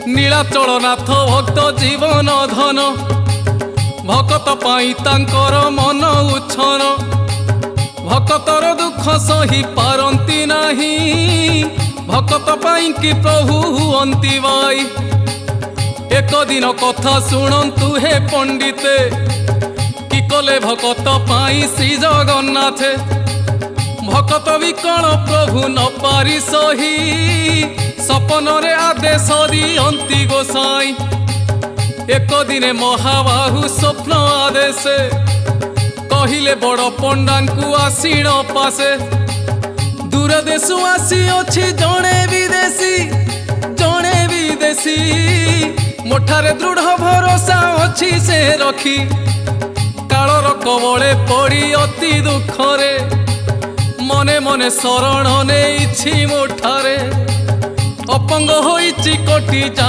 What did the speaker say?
नीलाचलनाथ भक्त जीवन धन भकत पाई तांकर मन उछन भकतर दुख सही पारंती नाही भकत पाई कि प्रभु हुअंती बाई। एक दिन कथा शुणु हे पंडिते कि कले भकत पाई श्री जगन्नाथे भकत भी कण प्रभु न पारी सही सपन रे आदेश दियंती गोसाई। एक दिने महाबाहु स्वप्न आदेश कहिले बड़ पंडा को आसीण पासे दूर देशु आसी अछि जणे विदेशी मोठारे दृढ़ भरोसा अछि से रखी कालर कबले पड़ी अति दुखरे मने मने शरण नेइछि मोठारे अपंग होइछि कोटि जा।